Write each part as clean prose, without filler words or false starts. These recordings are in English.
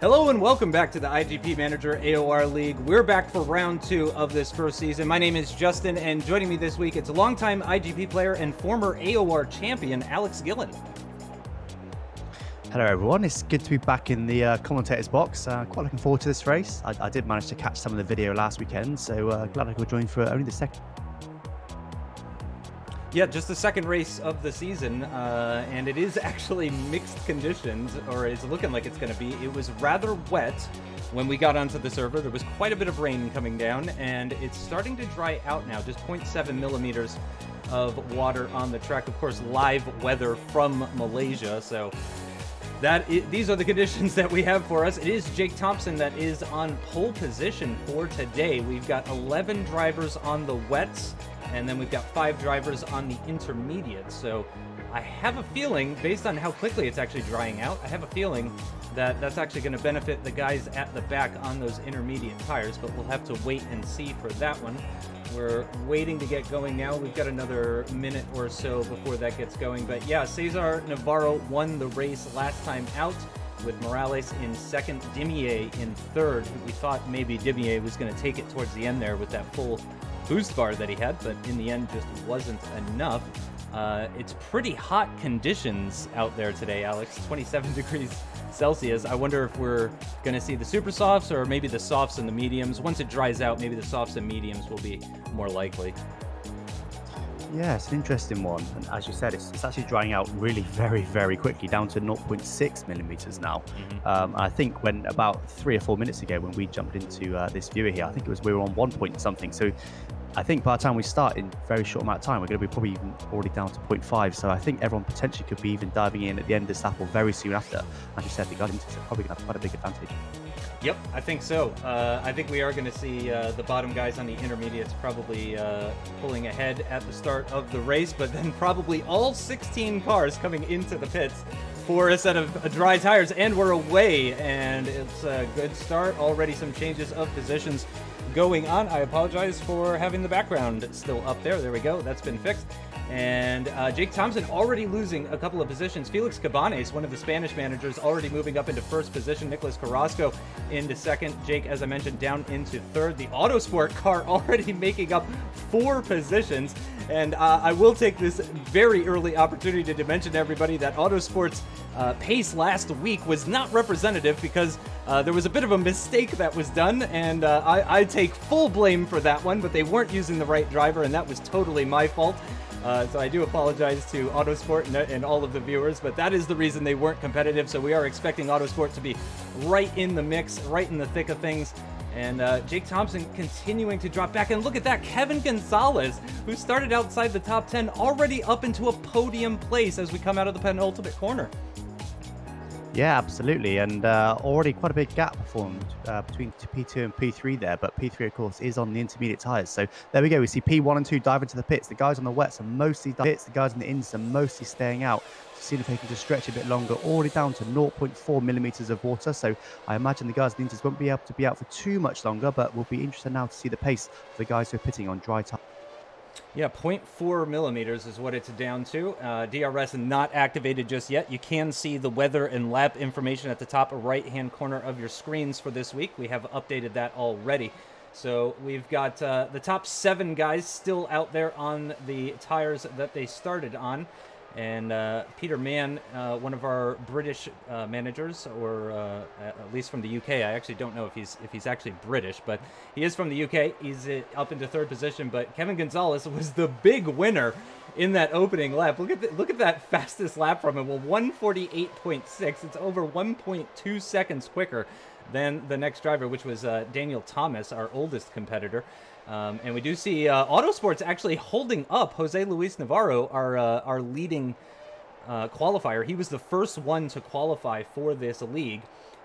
Hello and welcome back to the IGP Manager AOR League. We're back for round 2 of this first season. My name is Justin, and joining me this week, it's a longtime IGP player and former AOR champion, Alex Gillon. Hello everyone, it's good to be back in the commentator's box. Quite looking forward to this race. I did manage to catch some of the video last weekend, so glad I could join for only the second. Yeah, just the second race of the season, and it is actually mixed conditions, or it's looking like it's going to be. It was rather wet when we got onto the server. There was quite a bit of rain coming down, and it's starting to dry out now, just 0.7 millimeters of water on the track. Of course, live weather from Malaysia, so these are the conditions that we have for us. It is Jake Thompson that is on pole position for today. We've got 11 drivers on the wets, and then we've got 5 drivers on the intermediates. So I have a feeling, based on how quickly it's actually drying out, I have a feeling that that's actually going to benefit the guys at the back on those intermediate tires, but we'll have to wait and see for that one. We're waiting to get going now. We've got another minute or so before that gets going. But yeah, Cesar Navarro won the race last time out, with Morales in second, Dimier in third. We thought maybe Dimier was going to take it towards the end there with that full boost bar that he had, but in the end just wasn't enough. It's pretty hot conditions out there today, Alex. 27 degrees Celsius. I wonder if we're going to see the super softs or maybe the softs and the mediums. Once it dries out, maybe the softs and mediums will be more likely. Yeah, it's an interesting one. And as you said, it's actually drying out really very quickly, down to 0.6 millimeters now. I think when about 3 or 4 minutes ago, when we jumped into this viewer here, I think we were on 1 point something. So I think by the time we start in a very short amount of time, we're going to be probably even already down to 0.5. So I think everyone potentially could be even diving in at the end of this lap or very soon after. As you said, the guys are probably going to have quite a big advantage. Yep, I think so. I think we are going to see the bottom guys on the intermediates probably pulling ahead at the start of the race, but then probably all 16 cars coming into the pits for a set of dry tires, and we're away, and it's a good start. Already some changes of positions going on. I apologize for having the background still up there. There we go. That's been fixed. And Jake Thompson already losing a couple of positions. Felix Cabanes, one of the Spanish managers, already moving up into first position. Nicholas Carrasco into second. Jake, as I mentioned, down into third. The Autosport car already making up 4 positions. And I will take this very early opportunity to mention to everybody that Autosport's pace last week was not representative, because there was a bit of a mistake that was done, and I take full blame for that one, but they weren't using the right driver, and that was totally my fault. So I do apologize to Autosport and all of the viewers, but that is the reason they weren't competitive. So we are expecting Autosport to be right in the mix, right in the thick of things. And Jake Thompson continuing to drop back. And look at that, Kevin Gonzalez, who started outside the top 10, already up into a podium place as we come out of the penultimate corner. Yeah, absolutely, and already quite a big gap formed between P2 and P3 there, but P3, of course, is on the intermediate tyres. So there we go, we see P1 and 2 dive into the pits. The guys on the wets are mostly pits, the guys on the ins are mostly staying out. Seeing if they can just stretch a bit longer, already down to 0.4 millimeters of water. So I imagine the guys on the inters won't be able to be out for too much longer, but we'll be interested now to see the pace of the guys who are pitting on dry tyres. Yeah, 0.4 millimeters is what it's down to. DRS not activated just yet. You can see the weather and lap information at the top right-hand corner of your screens for this week. We have updated that already. So we've got the top 7 guys still out there on the tires that they started on. And Peter Mann, one of our British managers, or at least from the UK. I actually don't know if he's actually British, but he is from the UK. He's up into 3rd position. But Kevin Gonzalez was the big winner in that opening lap. Look at that fastest lap from him. Well, 1:48.6. It's over 1.2 seconds quicker than the next driver, which was Daniel Thomas, our oldest competitor. And we do see Autosports actually holding up Jose Luis Navarro, our leading qualifier. He was the first one to qualify for this league.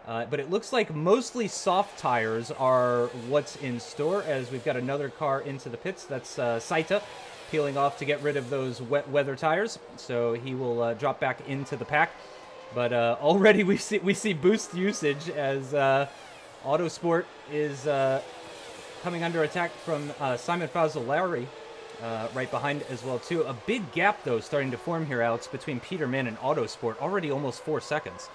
But it looks like mostly soft tires are what's in store, as we've got another car into the pits. That's Saita peeling off to get rid of those wet weather tires. So he will drop back into the pack. But already we see boost usage as Autosport is coming under attack from Simon Fazzolari right behind as well too. A big gap though starting to form here, Alex, between Peter Mann and Autosport. Already almost 4 seconds.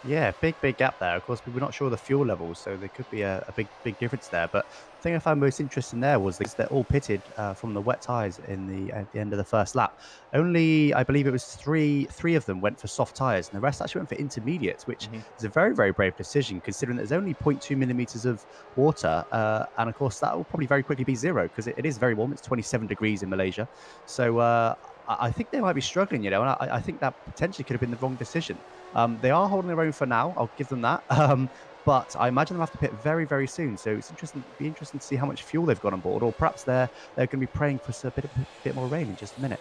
Yeah, big gap there. Of course, we were not sure of the fuel levels, so there could be a big difference there. But the thing I found most interesting there was that they're all pitted from the wet tyres at the end of the first lap. Only, I believe it was three of them went for soft tyres, and the rest actually went for intermediates, which is a very brave decision considering there's only 0.2 millimeters of water, and of course that will probably very quickly be zero because it is very warm. It's 27 degrees in Malaysia, so. I think they might be struggling, you know, and I think that potentially could have been the wrong decision. They are holding their own for now. I'll give them that. But I imagine they'll have to pit very soon. So it's be interesting to see how much fuel they've got on board, or perhaps they're going to be praying for a bit more rain in just a minute.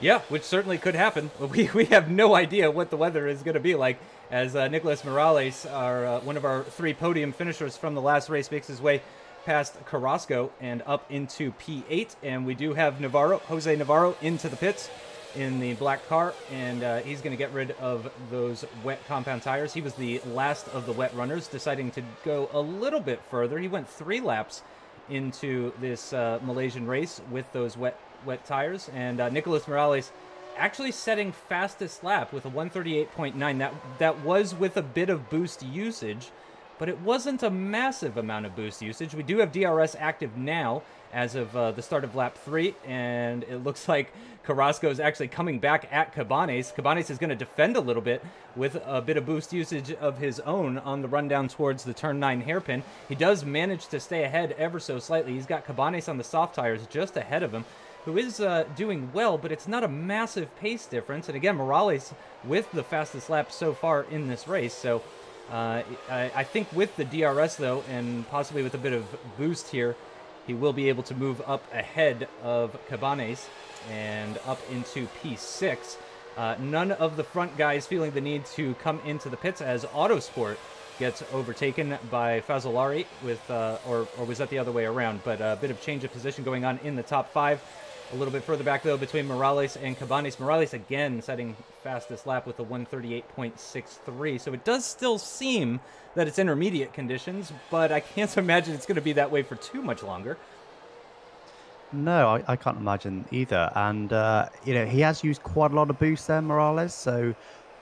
Yeah, which certainly could happen. We have no idea what the weather is going to be like, as Nicolas Morales, one of our 3 podium finishers from the last race, makes his way past Carrasco and up into P8. And we do have Jose Navarro, into the pits in the black car, and he's going to get rid of those wet compound tires. He was the last of the wet runners, deciding to go a little bit further. He went 3 laps into this Malaysian race with those wet tires, and Nicolas Morales actually setting fastest lap with a 138.9. That was with a bit of boost usage, but it wasn't a massive amount of boost usage. We do have DRS active now as of the start of lap 3, and it looks like Carrasco is actually coming back at Cabanes. Cabanes is going to defend a little bit with a bit of boost usage of his own on the rundown towards the turn 9 hairpin. He does manage to stay ahead ever so slightly. He's got Cabanes on the soft tires just ahead of him, who is doing well, but it's not a massive pace difference. And again, Morales with the fastest lap so far in this race. So I think with the DRS, though, and possibly with a bit of boost here, he will be able to move up ahead of Cabanes and up into P6. None of the front guys feeling the need to come into the pits, as Autosport gets overtaken by Fazzolari with, or was that the other way around? But a bit of change of position going on in the top 5. A little bit further back, though, between Morales and Cabanes. Morales again setting fastest lap with a 138.63. So it does still seem that it's intermediate conditions, but I can't imagine it's going to be that way for too much longer. No, I can't imagine either. And, you know, he has used quite a lot of boost there, Morales. So,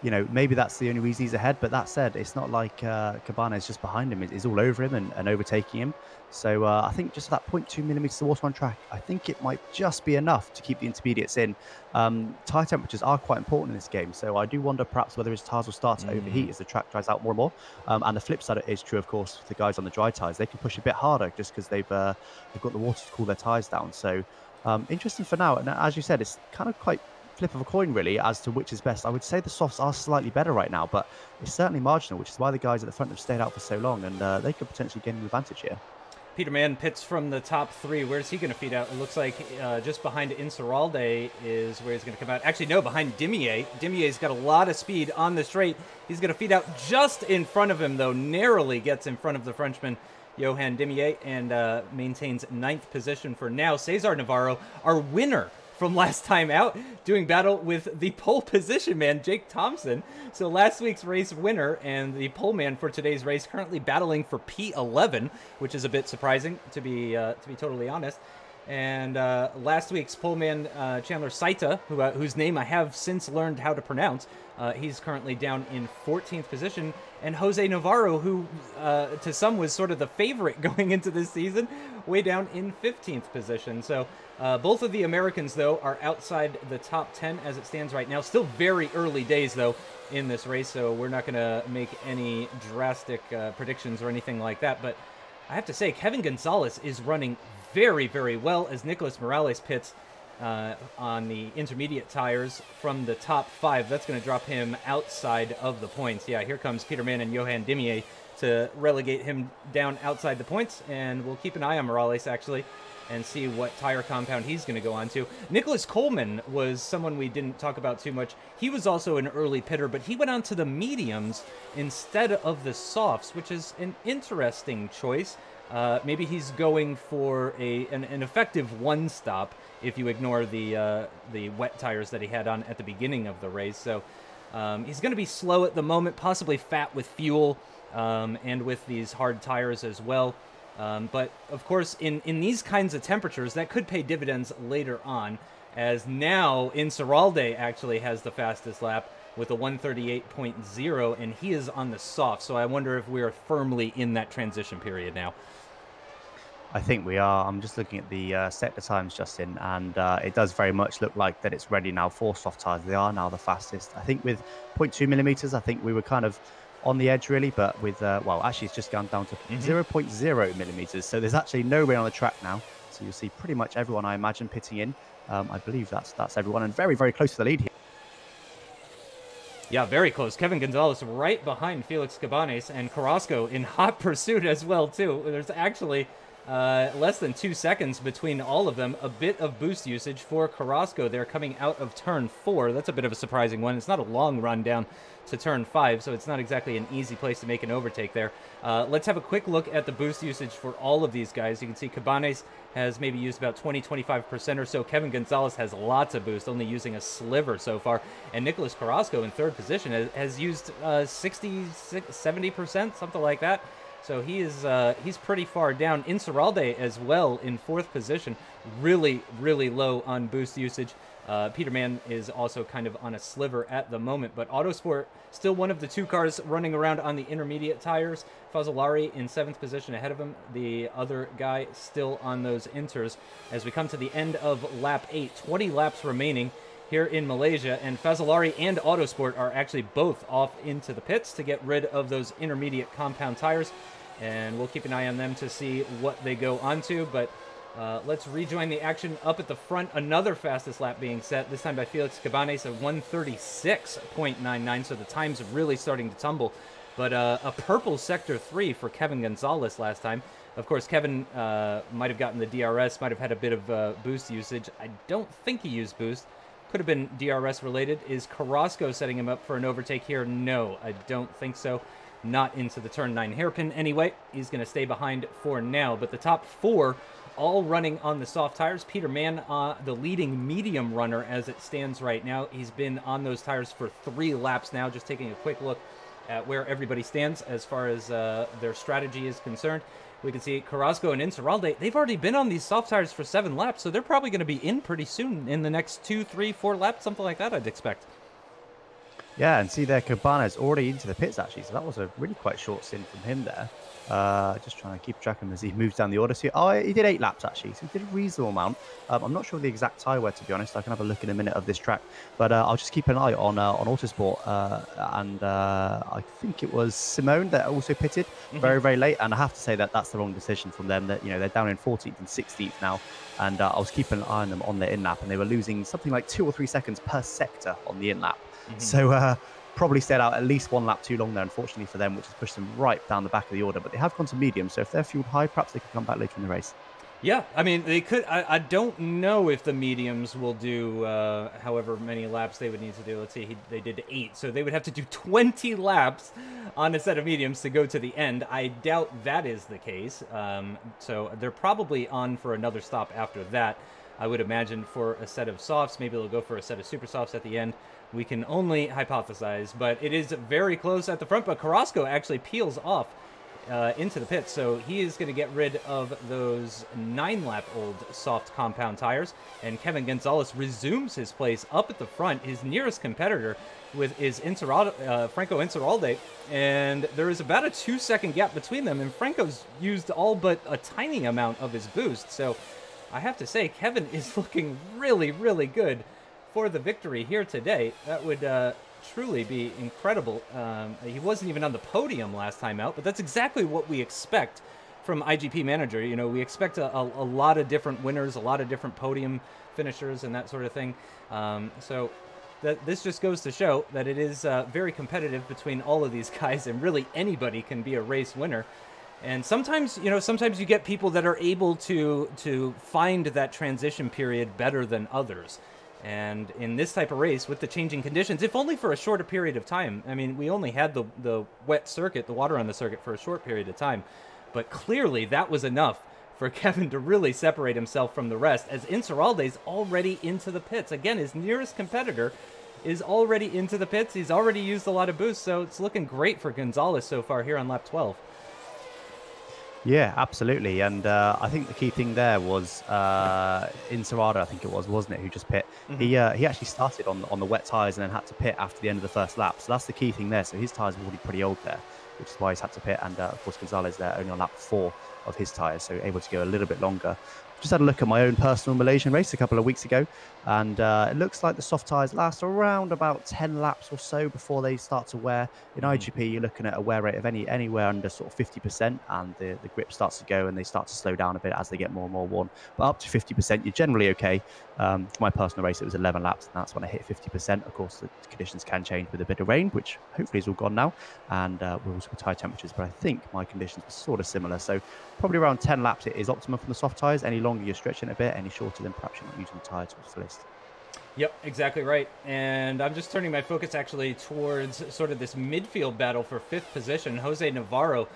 you know, maybe that's the only reason he's ahead. But that said, it's not like Cabanes just behind him is all over him and overtaking him. So I think just that 0.2 millimeters of water on track, I think it might just be enough to keep the intermediates in. Tyre temperatures are quite important in this game. So I do wonder perhaps whether his tyres will start to overheat as the track dries out more and more. And the flip side is true, of course, for the guys on the dry tyres. They can push a bit harder just because they've got the water to cool their tyres down. So interesting for now. And as you said, it's kind of quite flip of a coin really as to which is best. I would say the softs are slightly better right now, but it's certainly marginal, which is why the guys at the front have stayed out for so long, and they could potentially gain an advantage here. Peter Mann pits from the top 3. Where's he going to feed out? It looks like just behind Insaurralde is where he's going to come out. Actually, no, behind Dimier. Dimier's got a lot of speed on the straight. He's going to feed out just in front of him, though. Narrowly gets in front of the Frenchman, Johan Dimier, and maintains 9th position for now. Cesar Navarro, our winner from last time out, doing battle with the pole position man, Jake Thompson. So last week's race winner and the pole man for today's race currently battling for P11, which is a bit surprising, to be totally honest. And last week's pole man, Chandler Saita, whose name I have since learned how to pronounce, he's currently down in 14th position. And Jose Navarro, who to some was sort of the favorite going into this season, way down in 15th position. So both of the Americans, though, are outside the top 10 as it stands right now. Still very early days, though, in this race, so we're not going to make any drastic predictions or anything like that. But I have to say, Kevin Gonzalez is running very well as Nicolas Morales pits on the intermediate tires from the top 5. That's going to drop him outside of the points. Yeah, here comes Peter Mann and Johan Dimier to relegate him down outside the points, and we'll keep an eye on Morales, actually, and see what tire compound he's going to go on to. Nicholas Coleman was someone we didn't talk about too much. He was also an early pitter, but he went on to the mediums instead of the softs, which is an interesting choice. Maybe he's going for an effective one-stop if you ignore the wet tires that he had on at the beginning of the race. So he's going to be slow at the moment, possibly fat with fuel and with these hard tires as well. But, of course, in these kinds of temperatures, that could pay dividends later on, as now Insaurralde actually has the fastest lap with a 138.0, and he is on the soft. So I wonder if we are firmly in that transition period now. I think we are. I'm just looking at the sector times, Justin, and it does very much look like that it's ready now for soft tyres. They are now the fastest. I think with 0.2 millimeters, I think we were kind of on the edge, really, but with, well, actually, it's just gone down to 0.0 millimeters. So there's actually no rain on the track now. So you'll see pretty much everyone, I imagine, pitting in. I believe that's everyone, and very, very close to the lead here. Yeah, very close. Kevin Gonzalez right behind Felix Cabanes, and Carrasco in hot pursuit as well, too. There's actually less than 2 seconds between all of them. A bit of boost usage for Carrasco there coming out of turn 4. That's a bit of a surprising one. It's not a long run down to turn 5, so it's not exactly an easy place to make an overtake there. Let's have a quick look at the boost usage for all of these guys. You can see Cabanes has maybe used about 20-25% or so. Kevin Gonzalez has lots of boost, only using a sliver so far. And Nicolas Carrasco in 3rd position has used 60-70%, something like that. So he's pretty far down. Incerralde as well in 4th position, really, really low on boost usage. Peterman is also kind of on a sliver at the moment, but Autosport still one of the 2 cars running around on the intermediate tires. Fazzolari in 7th position ahead of him. The other guy still on those inters. As we come to the end of lap 8, 20 laps remaining here in Malaysia, and Fazzolari and Autosport are actually both off into the pits to get rid of those intermediate compound tires, and we'll keep an eye on them to see what they go onto. But let's rejoin the action up at the front. Another fastest lap being set, this time by Felix Cabanes at 136.99, so the time's really starting to tumble. But a purple sector 3 for Kevin Gonzalez last time. Of course, Kevin might have gotten the DRS, might have had a bit of boost usage. I don't think he used boost. Could have been DRS related. Is Carrasco setting him up for an overtake here? No, I don't think so. Not into the turn 9 hairpin anyway. He's going to stay behind for now. But the top 4 all running on the soft tires. Peter Mann, the leading medium runner as it stands right now. He's been on those tires for 3 laps now. Just taking a quick look at where everybody stands as far as their strategy is concerned. We can see Carrasco and Incerralde, they've already been on these soft tires for 7 laps, so they're probably going to be in pretty soon in the next 2, 3, 4 laps, something like that, I'd expect. Yeah, and see there, Cabanes already into the pits, actually, so that was a really quite short stint from him there. Just trying to keep track of him as he moves down the order. So, he did 8 laps, actually, so he did a reasonable amount. I'm not sure the exact tyre wear, to be honest. I can have a look in a minute of this track. But I'll just keep an eye on Autosport. And I think it was Simone that also pitted very, very late. And I have to say that that's the wrong decision from them. That, they're down in 14th and 16th now. And I was keeping an eye on them on their in-lap. And they were losing something like 2 or 3 seconds per sector on the in-lap. So probably stayed out at least 1 lap too long there, unfortunately for them, which has pushed them right down the back of the order. But they have gone to medium, so if they're fueled high, perhaps they could come back later in the race. Yeah, I mean, they could. I don't know if the mediums will do however many laps they would need to do. Let's see, they did 8, so they would have to do 20 laps on a set of mediums to go to the end. I doubt that is the case. So they're probably on for another stop after that. I would imagine for a set of softs. Maybe they'll go for a set of super softs at the end. We can only hypothesize, but it is very close at the front. But Carrasco actually peels off into the pits, so he is going to get rid of those 9-lap-old soft compound tires, and Kevin Gonzalez resumes his place up at the front. His nearest competitor is Franco Incerralde, and there is about a 2-second gap between them, and Franco's used all but a tiny amount of his boost, so I have to say Kevin is looking really, really good for the victory here today. That would truly be incredible. He wasn't even on the podium last time out, but that's exactly what we expect from IGP Manager. We expect a lot of different winners, a lot of different podium finishers and that sort of thing. So this just goes to show that it is very competitive between all of these guys, and really anybody can be a race winner. And sometimes, sometimes you get people that are able to find that transition period better than others. And in this type of race, with the changing conditions, if only for a shorter period of time. I mean, we only had the wet circuit, the water on the circuit, for a short period of time. But clearly, that was enough for Kevin to really separate himself from the rest, as Incerralde's already into the pits. Again, his nearest competitor is already into the pits. He's already used a lot of boost, so it's looking great for Gonzalez so far here on lap 12. Yeah, absolutely. And I think the key thing there was Inserrada, I think it was, wasn't it, who just pit. He actually started on the wet tyres and then had to pit after the end of the first lap. So that's the key thing there. So his tyres were already pretty old there, which is why he's had to pit. And of course, Gonzalez there only on lap 4 of his tyres, so able to go a little bit longer. Just had a look at my own personal Malaysian race a couple of weeks ago, and it looks like the soft tyres last around about 10 laps or so before they start to wear. In IGP, you're looking at a wear rate of anywhere under sort of 50%, and the grip starts to go and they start to slow down a bit as they get more and more worn. But up to 50%, you're generally okay. For my personal race, it was 11 laps, and that's when I hit 50%. Of course, the conditions can change with a bit of rain, which hopefully is all gone now, and we're also with high temperatures, but I think my conditions were sort of similar. So probably around 10 laps it is optimum from the soft tyres. Any longer, you're stretching a bit. Any shorter, then perhaps you're not using the tyre to its fullest. Yep, exactly right. And I'm just turning my focus actually towards sort of this midfield battle for 5th position. Jose Navarro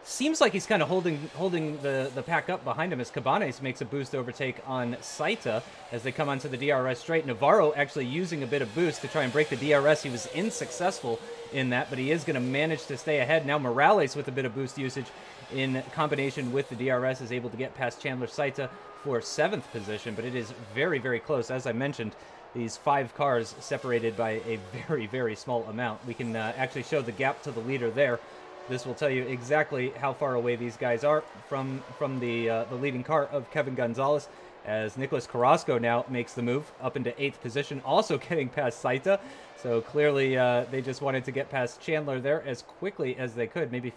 seems like he's kind of holding the pack up behind him as Cabanes makes a boost overtake on Saita as they come onto the DRS straight. Navarro actually using a bit of boost to try and break the DRS. He was unsuccessful in that, but he is going to manage to stay ahead. Now Morales with a bit of boost usage in combination with the DRS is able to get past Chandler Saita for 7th position, but it is very, very close. As I mentioned, these 5 cars separated by a very, very small amount. We can actually show the gap to the leader there. This will tell you exactly how far away these guys are from the leading car of Kevin Gonzalez, as Nicholas Carrasco now makes the move up into 8th position, also getting past Saita. So clearly they just wanted to get past Chandler there as quickly as they could, maybe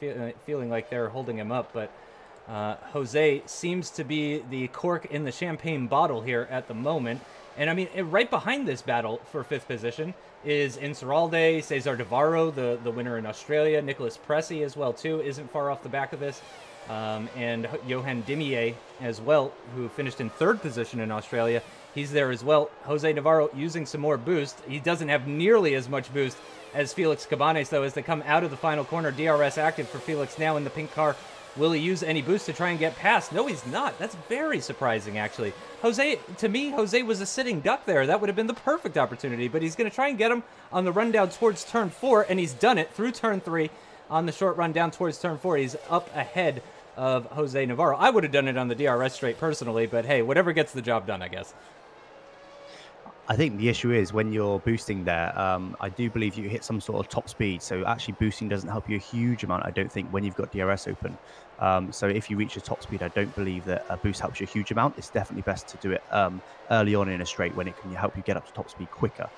feeling like they're holding him up. But Jose seems to be the cork in the champagne bottle here at the moment. And I mean, right behind this battle for 5th position is Inserralde, Cesar Navarro, the winner in Australia. Nicholas Pressey as well, too, isn't far off the back of this. And Johan Dimier as well, who finished in 3rd position in Australia. He's there as well. Jose Navarro using some more boost. He doesn't have nearly as much boost as Felix Cabanes, though, as they come out of the final corner. DRS active for Felix now in the pink car. Will he use any boost to try and get past? No, he's not. That's very surprising, actually. To me, Jose was a sitting duck there. That would have been the perfect opportunity, but he's going to try and get him on the run down towards turn 4, and he's done it through turn 3 on the short run down towards turn 4. He's up ahead of Jose Navarro. I would have done it on the DRS straight personally, but hey, whatever gets the job done, I guess. I think the issue is when you're boosting there, I do believe you hit some sort of top speed. So actually boosting doesn't help you a huge amount, I don't think, when you've got DRS open. So if you reach a top speed, I don't believe that a boost helps you a huge amount. It's definitely best to do it early on in a straight when it can help you get up to top speed quicker.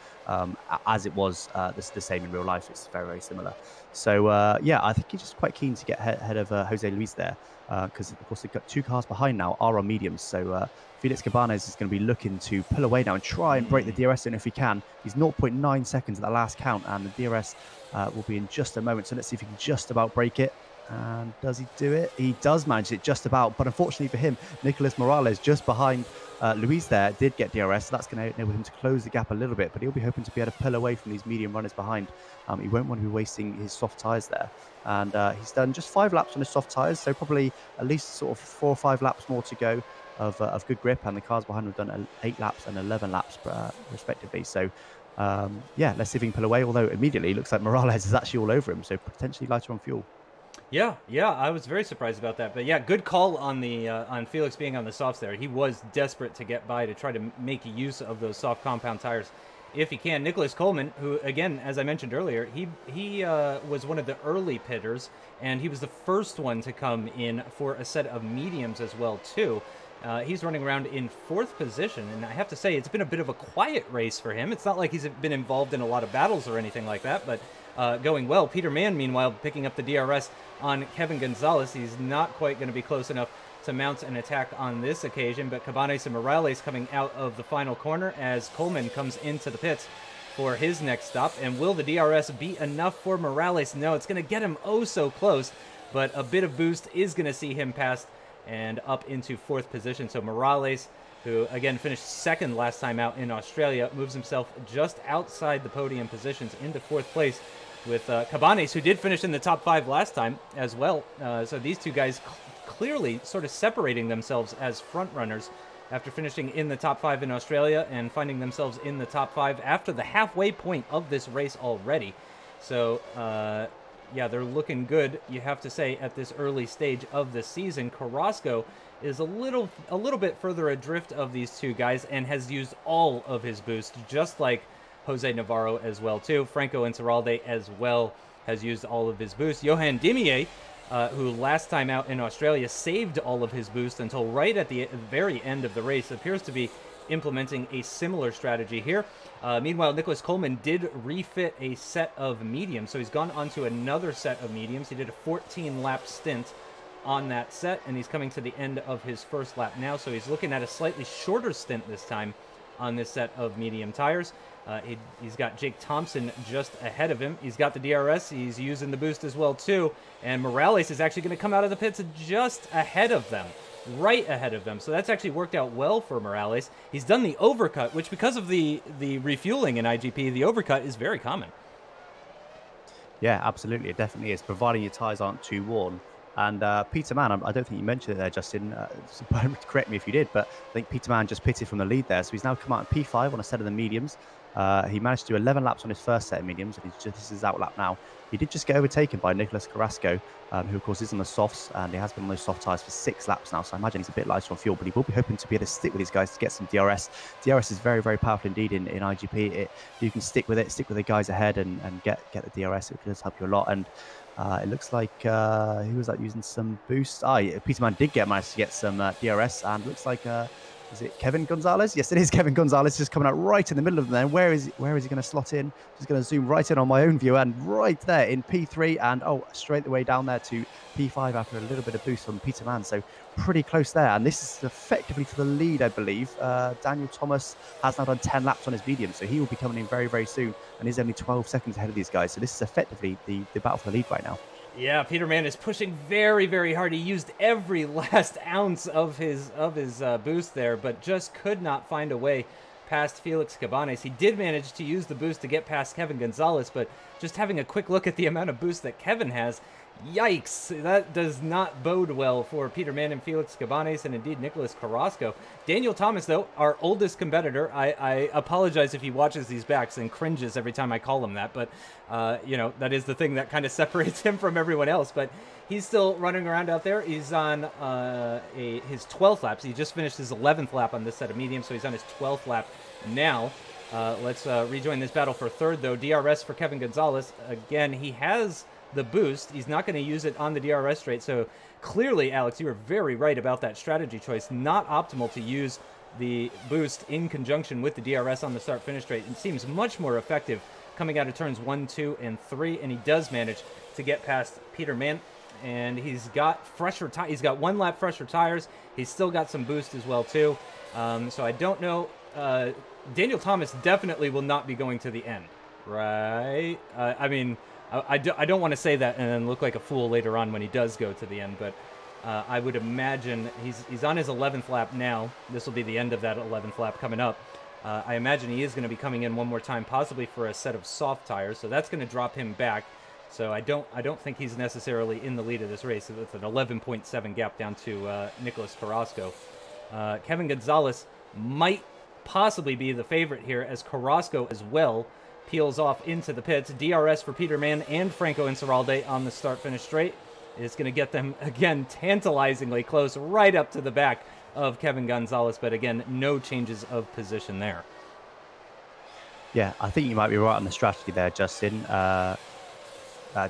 As it was the same in real life. It's very, very similar. So yeah, I think he's just quite keen to get ahead of Jose Luis there, because of course they've got 2 cars behind now, are on mediums. So Felix Cabanes is going to be looking to pull away now and try and break the DRS in if he can. He's 0.9 seconds at the last count, and the DRS will be in just a moment. So let's see if he can just about break it. And does he do it? He does manage it just about, but unfortunately for him, Nicolas Morales just behind Luis there did get DRS, so that's going to enable him to close the gap a little bit, but he'll be hoping to be able to pull away from these medium runners behind. He won't want to be wasting his soft tyres there. And he's done just 5 laps on his soft tyres, so probably at least sort of 4 or 5 laps more to go of good grip, and the cars behind him have done 8 laps and 11 laps respectively. So yeah, let's see if he can pull away, although immediately it looks like Morales is actually all over him, so potentially lighter on fuel. Yeah, I was very surprised about that. But yeah, good call on the on Felix being on the softs there. He was desperate to get by to try to make use of those soft compound tires if he can. Nicholas Coleman, who, again, as I mentioned earlier, he was one of the early pitters, and he was the first one to come in for a set of mediums as well, too. He's running around in 4th position, and I have to say, it's been a bit of a quiet race for him. It's not like he's been involved in a lot of battles or anything like that, but going well. Peter Mann, meanwhile, picking up the DRS on Kevin Gonzalez. He's not quite going to be close enough to mount an attack on this occasion, but Cabanes and Morales coming out of the final corner as Coleman comes into the pits for his next stop. And will the DRS be enough for Morales? No, it's going to get him oh so close, but a bit of boost is going to see him past and up into 4th position. So Morales, who again finished 2nd last time out in Australia, moves himself just outside the podium positions into 4th place, with Cabanes, who did finish in the top 5 last time as well. So these 2 guys clearly sort of separating themselves as front runners after finishing in the top 5 in Australia and finding themselves in the top 5 after the halfway point of this race already. So yeah, they're looking good, you have to say, at this early stage of the season. Carrasco is a little bit further adrift of these two guys and has used all of his boost, just like Jose Navarro as well, too. Franco Incerralde as well has used all of his boost. Johan Dimier, who last time out in Australia saved all of his boost until right at the very end of the race, appears to be implementing a similar strategy here. Meanwhile, Nicholas Coleman did refit a set of mediums, so he's gone onto another set of mediums. He did a 14-lap stint on that set, and he's coming to the end of his first lap now, so he's looking at a slightly shorter stint this time on this set of medium tires. He's got Jake Thompson just ahead of him. He's got the DRS. He's using the boost as well, too. And Morales is actually going to come out of the pits just ahead of them, right ahead of them. So that's actually worked out well for Morales. He's done the overcut, which because of the refueling in IGP, the overcut is very common. Yeah, absolutely. It definitely is, providing your tyres aren't too worn. And Peter Mann, I don't think you mentioned it there, Justin. Correct me if you did, but I think Peter Mann just pitted from the lead there. So he's now come out in P5 on a set of the mediums. He managed to do 11 laps on his first set of mediums, and this is his out lap now. He did just get overtaken by Nicholas Carrasco, who of course is on the softs, and he has been on those soft tyres for 6 laps now. So I imagine he's a bit lighter on fuel, but he will be hoping to be able to stick with these guys to get some DRS. DRS is very, very powerful indeed in IGP. You can stick with the guys ahead and get the DRS. It does help you a lot. And it looks like he was using some boost. Peter Mann did manage to get some DRS, and looks like is it Kevin Gonzalez? Yes, it is Kevin Gonzalez, just coming out right in the middle of them. Then where is he going to slot in? Just going to zoom right in on my own view, and right there in P3, and straight the way down there to P5 after a little bit of boost from Peter Mann. So pretty close there, and this is effectively for the lead, I believe. Daniel Thomas has now done 10 laps on his medium, so he will be coming in very, very soon, and he's only 12 seconds ahead of these guys. So this is effectively the battle for the lead right now. Yeah, Peter Mann is pushing very, very hard. He used every last ounce of his boost there, but just could not find a way past Felix Cabanes. He did manage to use the boost to get past Kevin Gonzalez, but just having a quick look at the amount of boost that Kevin has, yikes, that does not bode well for Peter Mann and Felix Cabanes, and indeed Nicholas Carrasco. Daniel Thomas, though, our oldest competitor, I apologize if he watches these backs and cringes every time I call him that, but you know, that is the thing that kind of separates him from everyone else. But he's still running around out there. He's on his 12th lap. So he just finished his 11th lap on this set of mediums, so he's on his 12th lap now. Let's rejoin this battle for third, though. DRS for Kevin Gonzalez. Again, he has the boost. He's not going to use it on the DRS straight. So clearly, Alex, you were very right about that strategy choice. Not optimal to use the boost in conjunction with the DRS on the start-finish straight. It seems much more effective coming out of turns 1, 2, and 3, and he does manage to get past Peter Mann. And he's got fresher tires. He's got 1 lap fresher tires. He's still got some boost as well too. So I don't know. Daniel Thomas definitely will not be going to the end, right? I mean, I don't want to say that and then look like a fool later on when he does go to the end, but I would imagine he's on his 11th lap now. This will be the end of that 11th lap coming up. I imagine he is going to be coming in one more time, possibly for a set of soft tires, so that's going to drop him back. So I don't think he's necessarily in the lead of this race. It's an 11.7 gap down to Nicholas Carrasco. Kevin Gonzalez might possibly be the favorite here, as Carrasco as well peels off into the pits. DRS for Peter Mann and Franco Incerralde on the start-finish straight is going to get them, again, tantalizingly close, right up to the back of Kevin Gonzalez, but again, no changes of position there. Yeah, I think you might be right on the strategy there, Justin.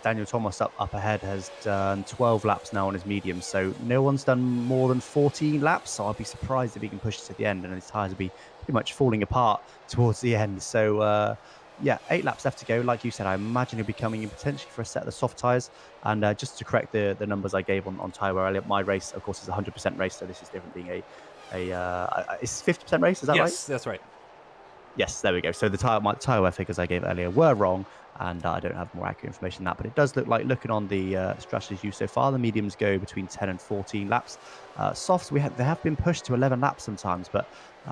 Daniel Thomas up ahead has done 12 laps now on his medium, so no one's done more than 14 laps, so I'll be surprised if he can push it to the end, and his tyres will be pretty much falling apart towards the end. So yeah, 8 laps left to go. Like you said, I imagine he'll be coming in potentially for a set of the soft tyres. And just to correct the numbers I gave on tyre wear earlier, my race, of course, is 100% race, so this is different, being it's 50% race, is that right? Yes, that's right. Yes, there we go. So my tyre wear figures I gave earlier were wrong, and I don't have more accurate information than that. But it does look like, looking on the strategies used so far, the mediums go between 10 and 14 laps. Softs, they have been pushed to 11 laps sometimes, but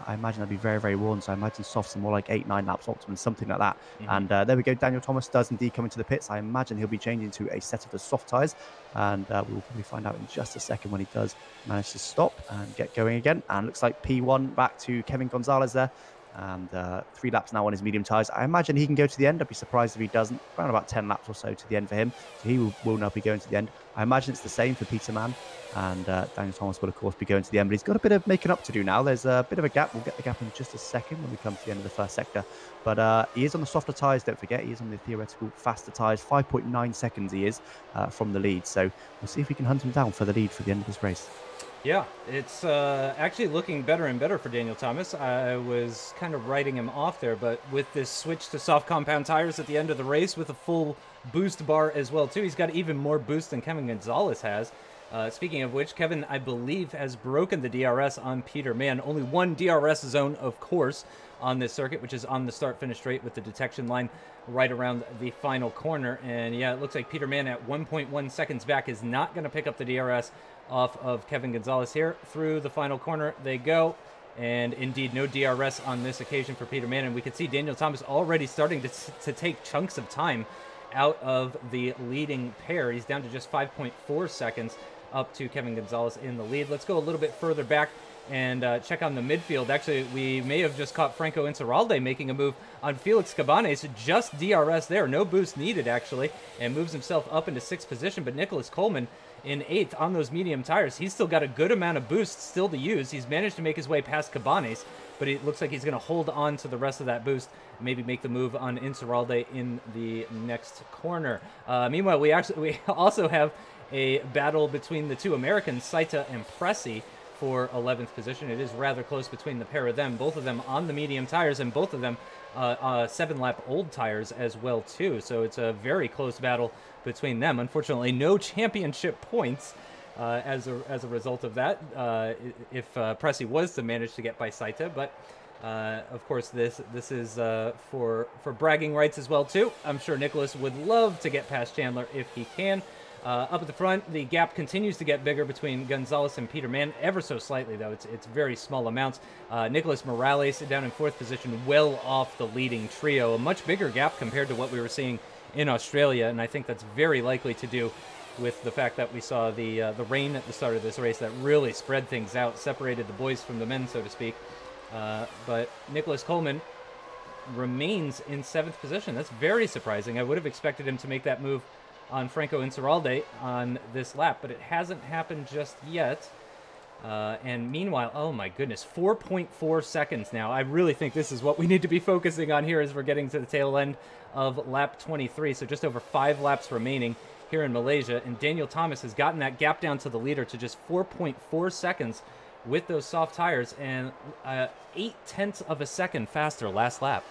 I imagine they'll be very, very worn. So I imagine softs are more like 8, 9 laps optimum, something like that. And there we go. Daniel Thomas does indeed come into the pits. I imagine he'll be changing to a set of the soft tyres, and we'll probably find out in just a second when he does manage to stop and get going again. And looks like P1 back to Kevin Gonzalez there. and 3 laps now on his medium tyres. I imagine he can go to the end. I'd be surprised if he doesn't. Around about 10 laps or so to the end for him. So he will now be going to the end. I imagine it's the same for Peter Mann. And Daniel Thomas will, of course, be going to the end. But he's got a bit of making up to do now. There's a bit of a gap. We'll get the gap in just a second when we come to the end of the first sector. But he is on the softer tyres, don't forget. He is on the theoretical faster tyres. 5.9 seconds he is from the lead. So we'll see if we can hunt him down for the lead for the end of this race. Yeah, it's actually looking better and better for Daniel Thomas. I was kind of writing him off there, but with this switch to soft compound tires at the end of the race with a full boost bar as well, too, he's got even more boost than Kevin Gonzalez has. Speaking of which, Kevin, I believe, has broken the DRS on Peter Mann. Only one DRS zone, of course, on this circuit, which is on the start-finish straight with the detection line right around the final corner. And yeah, it looks like Peter Mann at 1.1 seconds back is not going to pick up the DRS off of Kevin Gonzalez here. Through the final corner they go. And indeed, no DRS on this occasion for Peter Mann. And we can see Daniel Thomas already starting to take chunks of time out of the leading pair. He's down to just 5.4 seconds up to Kevin Gonzalez in the lead. Let's go a little bit further back and check on the midfield. Actually, we may have just caught Franco Incerralde making a move on Felix Cabanes. Just DRS there. No boost needed, actually, and moves himself up into 6th position. But Nicholas Coleman in 8th on those medium tires. He's still got a good amount of boost still to use. He's managed to make his way past Cabanes, but it looks like he's going to hold on to the rest of that boost, maybe make the move on Incerralde in the next corner. Meanwhile, we also have a battle between the two Americans, Saita and Pressy, for 11th position. It is rather close between the pair of them, both of them on the medium tires, and both of them 7-lap old tires as well, too. So it's a very close battle between them. Unfortunately, no championship points as a result of that, if Pressy was to manage to get by Saita. But of course, this is for bragging rights as well, too. I'm sure Nicholas would love to get past Chandler if he can. Up at the front, the gap continues to get bigger between Gonzalez and Peter Mann, ever so slightly, though. It's very small amounts. Nicholas Morales down in 4th position, well off the leading trio. A much bigger gap compared to what we were seeing in Australia, and I think that's very likely to do with the fact that we saw the rain at the start of this race that really spread things out, separated the boys from the men, so to speak. But Nicholas Coleman remains in 7th position. That's very surprising. I would have expected him to make that move on Franco Incerralde on this lap, but it hasn't happened just yet. And meanwhile, oh my goodness, 4.4 seconds now. I really think this is what we need to be focusing on here as we're getting to the tail end of lap 23. So just over 5 laps remaining here in Malaysia. And Daniel Thomas has gotten that gap down to the leader to just 4.4 seconds with those soft tires, and 0.8 of a second faster last lap.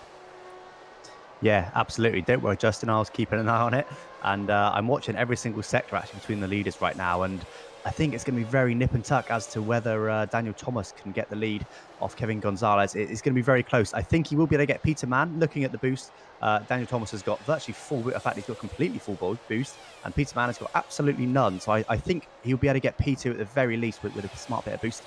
Yeah, absolutely. Don't worry, Justin. I was keeping an eye on it. And I'm watching every single sector actually between the leaders right now. And I think it's going to be very nip and tuck as to whether Daniel Thomas can get the lead off Kevin Gonzalez. It's going to be very close. I think he will be able to get Peter Mann. Looking at the boost, Daniel Thomas has got virtually full, in fact, he's got completely full boost, and Peter Mann has got absolutely none. So I think he'll be able to get P2 at the very least with a smart bit of boost.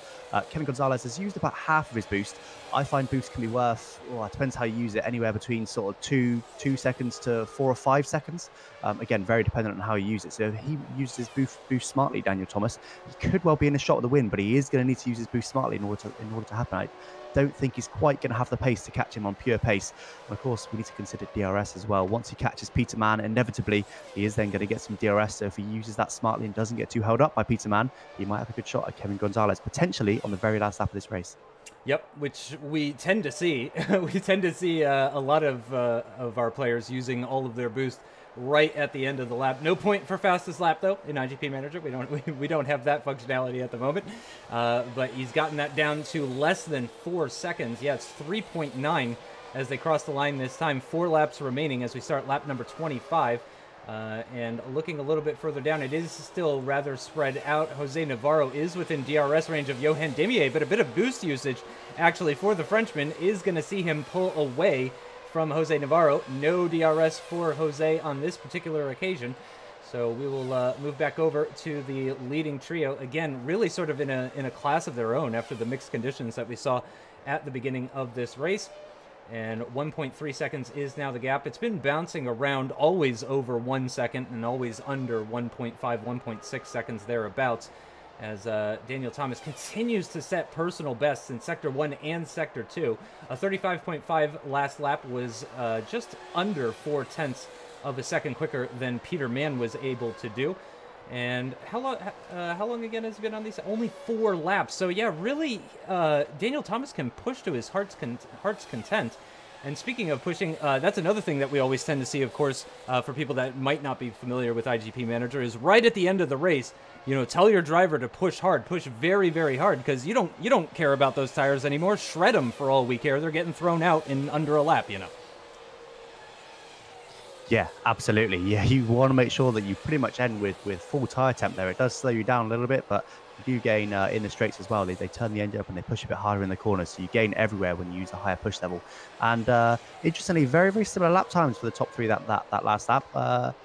Kevin Gonzalez has used about half of his boost. I find boost can be worth, well, it depends how you use it, anywhere between sort of 2 seconds to 4 or 5 seconds. Again, very dependent on how you use it. So if he uses his boost smartly, Daniel Thomas, he could well be in a shot of the win, but he is going to need to use his boost smartly in order to happen. I don't think he's quite going to have the pace to catch him on pure pace. And of course, we need to consider DRS as well. Once he catches Peter Mann, inevitably, he is then going to get some DRS. So if he uses that smartly and doesn't get too held up by Peter Mann, he might have a good shot at Kevin Gonzalez, potentially on the very last lap of this race. Yep, which we tend to see. We tend to see a lot of our players using all of their boost right at the end of the lap. No point for fastest lap though in IGP Manager. We don't have that functionality at the moment. But he's gotten that down to less than 4 seconds. Yeah, it's 3.9 as they cross the line this time. 4 laps remaining as we start lap number 25. And looking a little bit further down, it is still rather spread out. Jose Navarro is within DRS range of Johan Demier, but a bit of boost usage actually for the Frenchman is going to see him pull away from Jose Navarro. No DRS for Jose on this particular occasion. So we will move back over to the leading trio. Again, really sort of in a class of their own after the mixed conditions that we saw at the beginning of this race. And 1.3 seconds is now the gap. It's been bouncing around, always over 1 second and always under 1.5, 1.6 seconds thereabouts as Daniel Thomas continues to set personal bests in Sector 1 and Sector 2. A 35.5 last lap was just under 4/10 of a second quicker than Peter Mann was able to do. And how long again has he been on these? Only 4 laps. So yeah, really, Daniel Thomas can push to his heart's content. And speaking of pushing, that's another thing that we always tend to see, of course, for people that might not be familiar with IGP Manager, is right at the end of the race, you know, tell your driver to push hard, push very, very hard, because you don't care about those tires anymore. Shred them for all we care. They're getting thrown out in under a lap, you know. Yeah, absolutely. Yeah, you want to make sure that you pretty much end with full tire temp there. It does slow you down a little bit, but you do gain in the straights as well. They turn the engine up and they push a bit harder in the corners, so you gain everywhere when you use a higher push level. And interestingly, very, very similar lap times for the top 3 that last lap.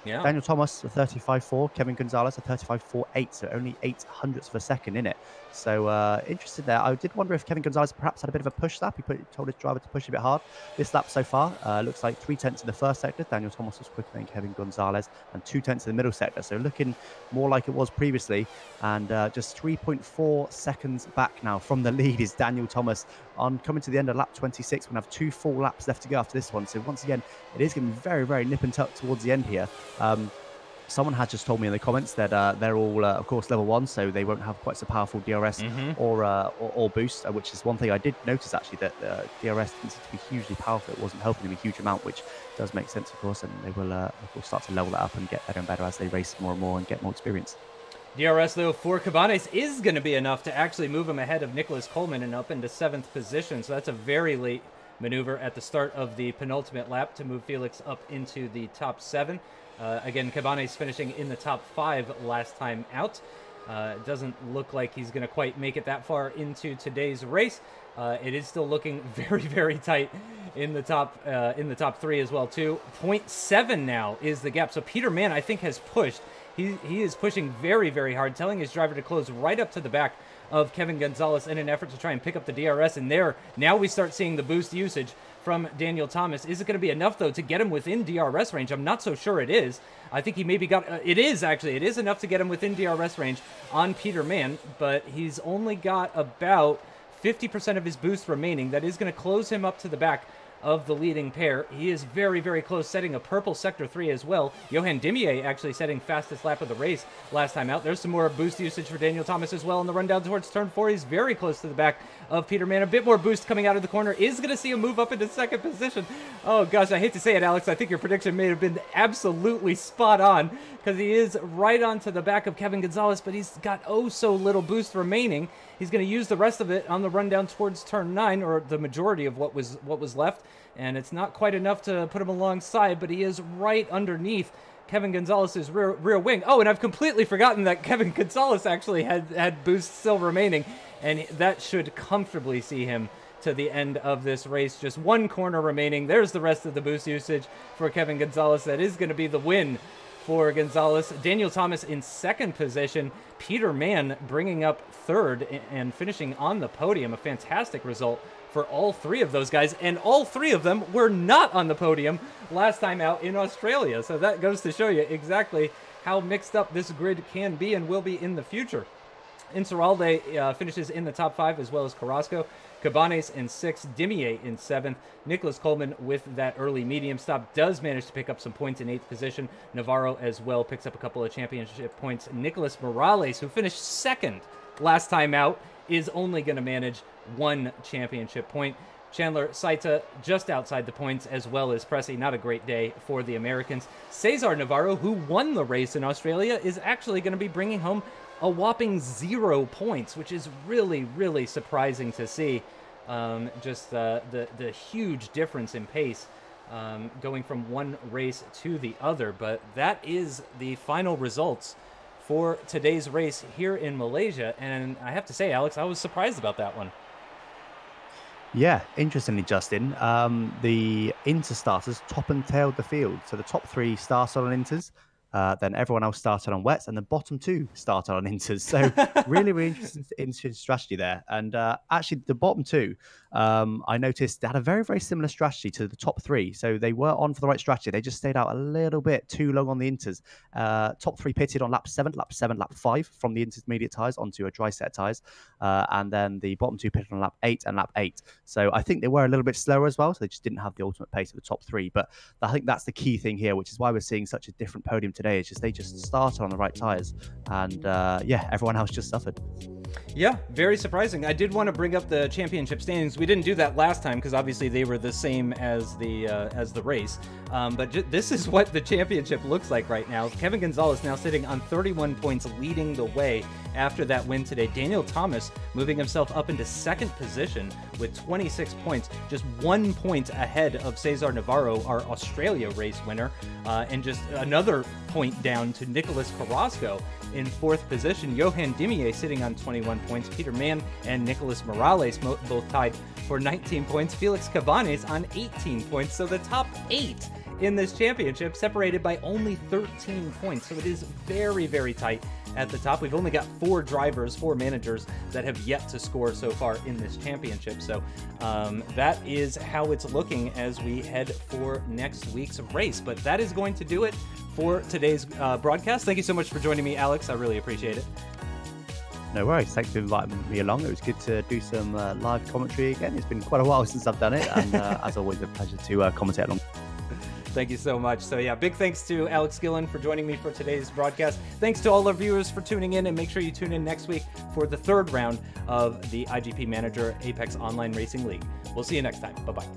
Yeah. Daniel Thomas a 35.4, Kevin Gonzalez a 35.48, so only 0.08 of a second in it. So interested there. I did wonder if Kevin Gonzalez perhaps had a bit of a push lap. He told his driver to push a bit hard. This lap so far looks like 0.3 in the first sector. Daniel Thomas was quicker than Kevin Gonzalez, and 0.2 in the middle sector. So looking more like it was previously, and just 3.4 seconds back now from the lead is Daniel Thomas on coming to the end of lap 26. We're going to have 2 full laps left to go after this one. So once again, it is going to be very, very nip and tuck towards the end here. Someone had just told me in the comments that they're all, of course, level 1, so they won't have quite so powerful DRS or boost, which is one thing I did notice, actually, that DRS didn't seem to be hugely powerful. It wasn't helping them a huge amount, which does make sense, of course, and they will, of course, start to level that up and get better and better as they race more and more and get more experience. DRS, though, for Cabanes is going to be enough to actually move him ahead of Nicholas Coleman and up into 7th position, so that's a very late maneuver at the start of the penultimate lap to move Felix up into the top 7. Again, Cabanes finishing in the top 5 last time out. It doesn't look like he's going to quite make it that far into today's race. It is still looking very, very tight in the top 3 as well, too. 0.7 now is the gap. So Peter Mann, I think, has pushed. He is pushing very, very hard, telling his driver to close right up to the back of Kevin Gonzalez in an effort to try and pick up the DRS. And there, now we start seeing the boost usage from Daniel Thomas. Is it going to be enough, though, to get him within DRS range? I'm not so sure it is. I think he maybe got... it is, actually. It is enough to get him within DRS range on Peter Mann, but he's only got about 50% of his boost remaining. That is going to close him up to the back of the leading pair. He is very, very close, setting a purple Sector 3 as well. Johan Dimier actually setting fastest lap of the race last time out. There's some more boost usage for Daniel Thomas as well in the run down towards turn 4. He's very close to the back of Peter Mann. A bit more boost coming out of the corner is going to see him move up into 2nd position. Oh gosh, I hate to say it, Alex. I think your prediction may have been absolutely spot on, because he is right onto the back of Kevin Gonzalez, but he's got oh so little boost remaining. He's going to use the rest of it on the run down towards turn 9, or the majority of what was left, and it's not quite enough to put him alongside, but he is right underneath Kevin Gonzalez's rear wing. Oh, and I've completely forgotten that Kevin Gonzalez actually had boost still remaining, and that should comfortably see him to the end of this race. Just 1 corner remaining. There's the rest of the boost usage for Kevin Gonzalez. That is going to be the win for Gonzalez. Daniel Thomas in 2nd position. Peter Mann bringing up 3rd and finishing on the podium. A fantastic result for all 3 of those guys, and all 3 of them were not on the podium last time out in Australia. So that goes to show you exactly how mixed up this grid can be and will be in the future. Inceralde finishes in the top 5, as well as Carrasco. Cabanes in 6th, Dimier in 7th. Nicholas Coleman with that early medium stop does manage to pick up some points in 8th position. Navarro as well picks up a couple of championship points. Nicholas Morales, who finished 2nd last time out, is only going to manage 1 championship point. Chandler Saita just outside the points, as well as Pressy. Not a great day for the Americans. Cesar Navarro, who won the race in Australia, is actually going to be bringing home a whopping 0 points, which is really, really surprising to see. Just the huge difference in pace going from one race to the other. But that is the final results for today's race here in Malaysia. And I have to say, Alex, I was surprised about that one. Yeah, interestingly, Justin, the inter starters top and tailed the field. So the top 3 started on inters, then everyone else started on wets, and the bottom 2 started on inters. So really, really interesting strategy there. And actually, the bottom 2, I noticed they had a very, very similar strategy to the top three. So they were on for the right strategy. They just stayed out a little bit too long on the inters. Top three pitted on lap 7, lap 5 from the intermediate tyres onto a dry set tyres. And then the bottom two pitted on lap 8 and lap 8. So I think they were a little bit slower as well. So they just didn't have the ultimate pace of the top three. But I think that's the key thing here, which is why we're seeing such a different podium today. It's just they just started on the right tyres. And yeah, everyone else just suffered. Yeah, very surprising. I did want to bring up the championship standings. We didn't do that last time because obviously they were the same as the race. But this is what the championship looks like right now. Kevin Gonzalez now sitting on 31 points, leading the way after that win today. Daniel Thomas moving himself up into second position with 26 points, just 1 point ahead of Cesar Navarro, our Australia race winner, and just another point down to Nicolas Carrasco in fourth position. Johan Dimier sitting on 21 points. Peter Mann and Nicolas Morales both tied for 19 points. Felix Cabanes on 18 points. So the top 8 in this championship separated by only 13 points. So it is very, very tight at the top. We've only got 4 drivers, 4 managers that have yet to score so far in this championship. So that is how it's looking as we head for next week's race. But that is going to do it for today's broadcast. Thank you so much for joining me, Alex. I really appreciate it. No worries. Thanks for inviting me along. It was good to do some live commentary again. It's been quite a while since I've done it, and as always, a pleasure to commentate along. Thank you so much. So yeah, big thanks to Alex Gillon for joining me for today's broadcast. Thanks to all our viewers for tuning in, and make sure you tune in next week for the 3rd round of the IGP Manager Apex Online Racing League. We'll see you next time. Bye-bye.